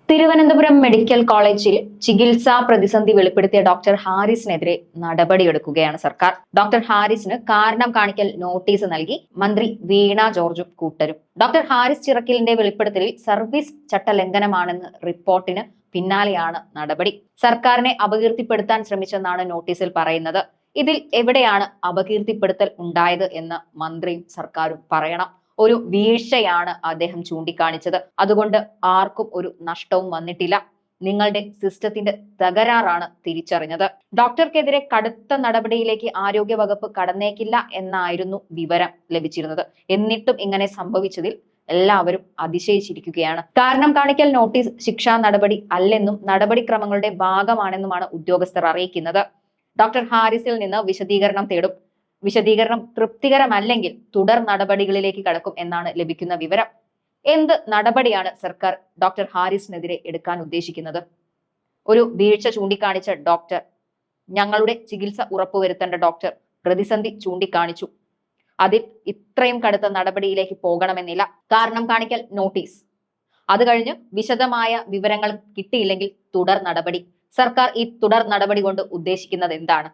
Thiruvananthapuram medical കോളേജിൽ ചികിത്സാ പ്രതിസന്ധി വെളിപ്പെടുത്തിയ ഡോക്ടർ ഹാരിസിനെതിരെ നടപടിയെടുക്കുകയാണ് സർക്കാർ. ഡോക്ടർ ഹാരിസിന് കാരണം കാണിക്കൽ നോട്ടീസ് നൽകി മന്ത്രി വീണ ജോർജും കൂട്ടരും. ഡോക്ടർ ഹാരിസ് ചിറക്കലിന്റെ വെളിപ്പെടുത്തലിൽ സർവീസ് ചട്ടലംഘനമാണെന്ന് റിപ്പോർട്ടിന് പിന്നാലെയാണ് നടപടി. സർക്കാരിനെ അപകീർത്തിപ്പെടുത്താൻ ശ്രമിച്ചെന്നാണ് നോട്ടീസിൽ പറയുന്നത്. ഇതിൽ എവിടെയാണ് അപകീർത്തിപ്പെടുത്തൽ ഉണ്ടായത് എന്ന് മന്ത്രിയും സർക്കാരും പറയണം. ഒരു വീഴ്ചയാണ് അദ്ദേഹം ചൂണ്ടിക്കാണിച്ചത്. അതുകൊണ്ട് ആർക്കും ഒരു നഷ്ടവും വന്നിട്ടില്ല. നിങ്ങളുടെ സിസ്റ്റത്തിന്റെ തകരാറാണ് തിരിച്ചറിഞ്ഞത്. ഡോക്ടർക്കെതിരെ കടുത്ത നടപടിയിലേക്ക് ആരോഗ്യ വകുപ്പ് കടന്നേക്കില്ല എന്നായിരുന്നു വിവരം ലഭിച്ചിരുന്നത്. എന്നിട്ടും ഇങ്ങനെ സംഭവിച്ചതിൽ എല്ലാവരും അതിശയിച്ചിരിക്കുകയാണ്. കാരണം കാണിക്കൽ നോട്ടീസ് ശിക്ഷാ നടപടി അല്ലെന്നും നടപടിക്രമങ്ങളുടെ ഭാഗമാണെന്നുമാണ് ഉദ്യോഗസ്ഥർ അറിയിക്കുന്നത്. ഡോക്ടർ ഹാരിസിൽ നിന്ന് വിശദീകരണം തേടും. വിശദീകരണം തൃപ്തികരമല്ലെങ്കിൽ തുടർ നടപടികളിലേക്ക് കടക്കും എന്നാണ് ലഭിക്കുന്ന വിവരം. എന്ത് നടപടിയാണ് സർക്കാർ ഡോക്ടർ ഹാരിസിനെതിരെ എടുക്കാൻ ഉദ്ദേശിക്കുന്നത്? ഒരു വീഴ്ച ചൂണ്ടിക്കാണിച്ച ഡോക്ടർ, ഞങ്ങളുടെ ചികിത്സ ഉറപ്പുവരുത്തേണ്ട ഡോക്ടർ പ്രതിസന്ധി ചൂണ്ടിക്കാണിച്ചു. അതിൽ ഇത്രയും കടുത്ത നടപടിയിലേക്ക് പോകണമെന്നില്ല. കാരണം കാണിക്കൽ നോട്ടീസ്, അത് കഴിഞ്ഞ് വിശദമായ വിവരങ്ങൾ കിട്ടിയില്ലെങ്കിൽ തുടർ നടപടി. സർക്കാർ ഈ തുടർ നടപടി കൊണ്ട് ഉദ്ദേശിക്കുന്നത് എന്താണ്?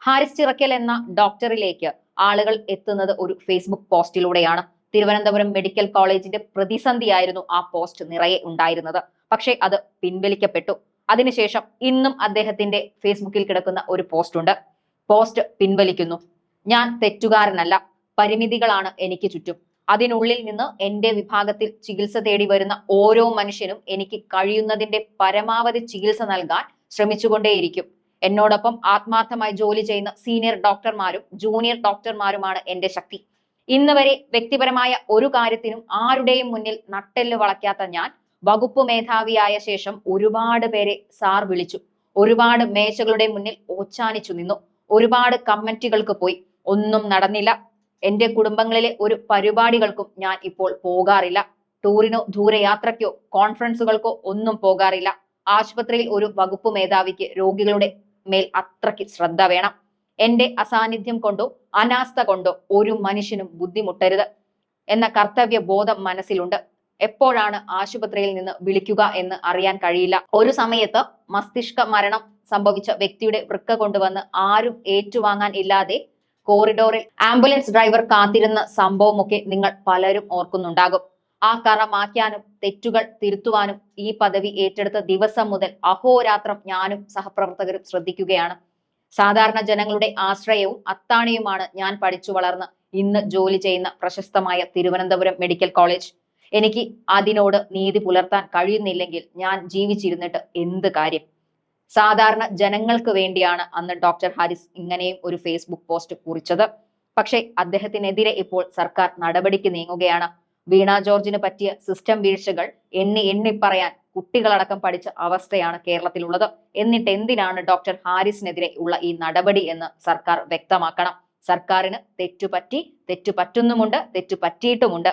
ഹാരിസ് ചിറക്കൽ എന്ന ഡോക്ടറിലേക്ക് ആളുകൾ എത്തുന്നത് ഒരു ഫേസ്ബുക്ക് പോസ്റ്റിലൂടെയാണ്. തിരുവനന്തപുരം മെഡിക്കൽ കോളേജിന്റെ പ്രതിസന്ധിയായിരുന്നു ആ പോസ്റ്റ് നിറയെ ഉണ്ടായിരുന്നത്. പക്ഷേ അത് പിൻവലിക്കപ്പെട്ടു. അതിനുശേഷം ഇന്നും അദ്ദേഹത്തിന്റെ ഫേസ്ബുക്കിൽ കിടക്കുന്ന ഒരു പോസ്റ്റ് ഉണ്ട്. പോസ്റ്റ് പിൻവലിക്കുന്നു. ഞാൻ തെറ്റുകാരനല്ല, പരിമിതികളാണ് എനിക്ക് ചുറ്റും. അതിനുള്ളിൽ നിന്ന് എന്റെ വിഭാഗത്തിൽ ചികിത്സ തേടി വരുന്ന ഓരോ മനുഷ്യനും എനിക്ക് കഴിയുന്നതിന്റെ പരമാവധി ചികിത്സ നൽകാൻ ശ്രമിച്ചുകൊണ്ടേയിരിക്കും. എന്നോടൊപ്പം ആത്മാർത്ഥമായി ജോലി ചെയ്യുന്ന സീനിയർ ഡോക്ടർമാരും ജൂനിയർ ഡോക്ടർമാരുമാണ് എന്റെ ശക്തി. ഇന്ന് വരെ വ്യക്തിപരമായ ഒരു കാര്യത്തിനും ആരുടെയും മുന്നിൽ നട്ടെല്ല് വളയ്ക്കാത്ത ഞാൻ വകുപ്പ് മേധാവിയായ ശേഷം ഒരുപാട് പേരെ സാർ വിളിച്ചു. ഒരുപാട് മേശകളുടെ മുന്നിൽ ഓച്ചാനിച്ചു നിന്നു. ഒരുപാട് കമ്മിറ്റികൾക്ക് പോയി. ഒന്നും നടന്നില്ല. എന്റെ കുടുംബങ്ങളിലെ ഒരു പരിപാടികൾക്കും ഞാൻ ഇപ്പോൾ പോകാറില്ല. ടൂറിനോ ദൂരയാത്രയ്ക്കോ കോൺഫറൻസുകൾക്കോ ഒന്നും പോകാറില്ല. ആശുപത്രിയിൽ ഒരു വകുപ്പ് മേധാവിക്ക് രോഗികളുടെ മേൽ അത്രയ്ക്ക് ശ്രദ്ധ വേണം. എന്റെ അസാന്നിധ്യം കൊണ്ടോ അനാസ്ഥ കൊണ്ടോ ഒരു മനുഷ്യനും ബുദ്ധിമുട്ടരുത് എന്ന കർത്തവ്യ ബോധം മനസ്സിലുണ്ട്. എപ്പോഴാണ് ആശുപത്രിയിൽ നിന്ന് വിളിക്കുക എന്ന് അറിയാൻ കഴിയില്ല. ഒരു സമയത്ത് മസ്തിഷ്ക മരണം സംഭവിച്ച വ്യക്തിയുടെ വൃക്ക കൊണ്ടുവന്ന് ആരും ഏറ്റുവാങ്ങാൻ ഇല്ലാതെ കോറിഡോറിൽ ആംബുലൻസ് ഡ്രൈവർ കാത്തിരുന്ന സംഭവമൊക്കെ നിങ്ങൾ പലരും ഓർക്കുന്നുണ്ടാകും. ആ കറ മാറ്റാനും തെറ്റുകൾ തിരുത്തുവാനും ഈ പദവി ഏറ്റെടുത്ത ദിവസം മുതൽ അഹോരാത്രം ഞാനും സഹപ്രവർത്തകരും ശ്രദ്ധിക്കുകയാണ്. സാധാരണ ജനങ്ങളുടെ ആശ്രയവും അത്താണിയുമാണ് ഞാൻ പഠിച്ചു വളർന്ന് ഇന്ന് ജോലി ചെയ്യുന്ന പ്രശസ്തമായ തിരുവനന്തപുരം മെഡിക്കൽ കോളേജ്. എനിക്ക് അതിനോട് നീതി പുലർത്താൻ കഴിയുന്നില്ലെങ്കിൽ ഞാൻ ജീവിച്ചിരുന്നിട്ട് എന്ത് കാര്യം? സാധാരണ ജനങ്ങൾക്ക് വേണ്ടിയാണ് അന്ന് ഡോക്ടർ ഹാരിസ് ഇങ്ങനെയും ഒരു ഫേസ്ബുക്ക് പോസ്റ്റ് കുറിച്ചത്. പക്ഷേ അദ്ദേഹത്തിനെതിരെ ഇപ്പോൾ സർക്കാർ നടപടിക്ക് നീങ്ങുകയാണ്. വീണ ജോർജിന് പറ്റിയ സിസ്റ്റം വീഴ്ചകൾ എണ്ണി എണ്ണി പറയാൻ കുട്ടികളടക്കം പഠിച്ച അവസ്ഥയാണ് കേരളത്തിലുള്ളത്. എന്നിട്ട് എന്തിനാണ് ഡോക്ടർ ഹാരിസിനെതിരെ ഉള്ള ഈ നടപടി എന്ന് സർക്കാർ വ്യക്തമാക്കണം. സർക്കാരിന് തെറ്റുപറ്റുന്നുമുണ്ട്, തെറ്റുപറ്റിയിട്ടുമുണ്ട്.